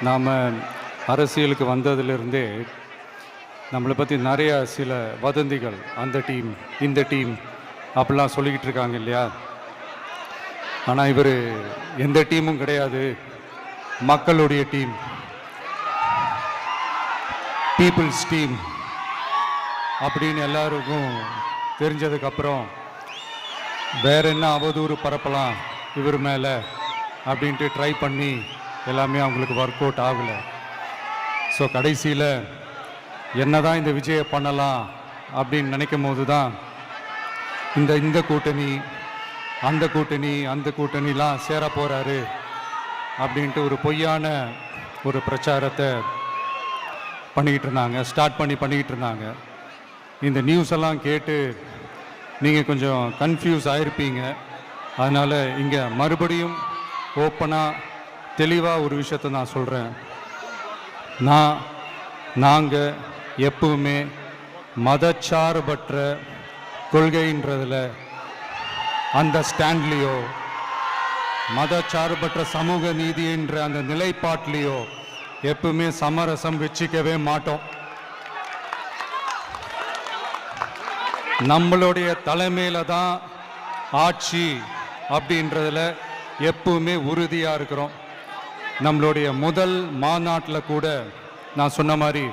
நாம் அரசியலுக்கு வந்ததிலிருந்தே நம்மளை பற்றி நிறைய சில வதந்திகள், அந்த டீம் இந்த டீம் அப்படிலாம் சொல்லிக்கிட்டு இருக்காங்க இல்லையா. ஆனால் இவர் எந்த டீமும் கிடையாது, மக்களுடைய டீம், பீப்புள்ஸ் டீம் அப்படின்னு எல்லாருக்கும் தெரிஞ்சதுக்கப்புறம் வேற என்ன அவதூறு பரப்பலாம் இவர் மேலே அப்படின்ட்டு ட்ரை பண்ணி எல்லாமே அவங்களுக்கு ஒர்க் அவுட் ஆகலை. ஸோ கடைசியில் என்ன தான் இந்த விஜயை பண்ணலாம் அப்படின்னு நினைக்கும் போது தான் இந்த கூட்டணி அந்த கூட்டணிலாம் சேர போகிறாரு அப்படின்ட்டு ஒரு பொய்யான ஒரு பிரச்சாரத்தை பண்ணிக்கிட்டு இருந்தாங்க. இந்த நியூஸ் எல்லாம் கேட்டு நீங்கள் கொஞ்சம் கன்ஃபியூஸ் ஆகிருப்பீங்க. அதனால் இங்கே மறுபடியும் ஓப்பனாக தெளிவாக ஒரு விஷயத்தை நான் சொல்கிறேன். நாங்கள் எப்பவுமே மதச்சார்பற்ற கொள்கைன்றதில், அந்த ஸ்டாண்ட்லேயோ, மதச்சார்பற்ற சமூக நீதின்ற அந்த நிலைப்பாட்டிலையோ எப்பவுமே சமரசம் வச்சுக்கவே மாட்டோம். நம்மளுடைய தலைமையில தான் ஆட்சி அப்படின்றதுல எப்பவுமே உறுதியாக இருக்கிறோம். நம்மளுடைய முதல் மாநாட்டில் கூட நான் சொன்ன மாதிரி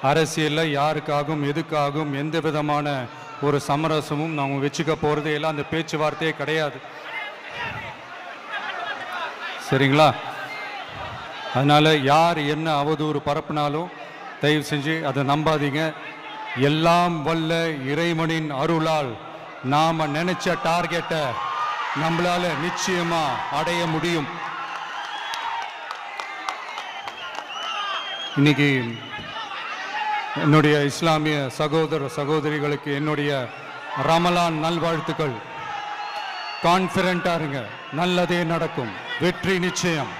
அரசியலில் யாருக்காகவும் எதுக்காகவும் எந்த விதமான ஒரு சமரசமும் நாம் வச்சுக்க போகிறது எல்லாம் அந்த பேச்சுவார்த்தையே கிடையாது. சரிங்களா? அதனால் யார் என்ன அவதூறு பரப்புனாலும் தயவு செஞ்சு அதை நம்பாதீங்க. எல்லாம் வல்ல இறைவனின் அருளால் நாம் நினைச்ச டார்கெட்டை நம்மளால நிச்சயமா அடைய முடியும். இன்னைக்கு என்னுடைய இஸ்லாமிய சகோதர சகோதரிகளுக்கு என்னுடைய ரமலான் நல்வாழ்த்துக்கள். கான்ஃபிடென்ட்டா இருங்க, நல்லதே நடக்கும், வெற்றி நிச்சயம்.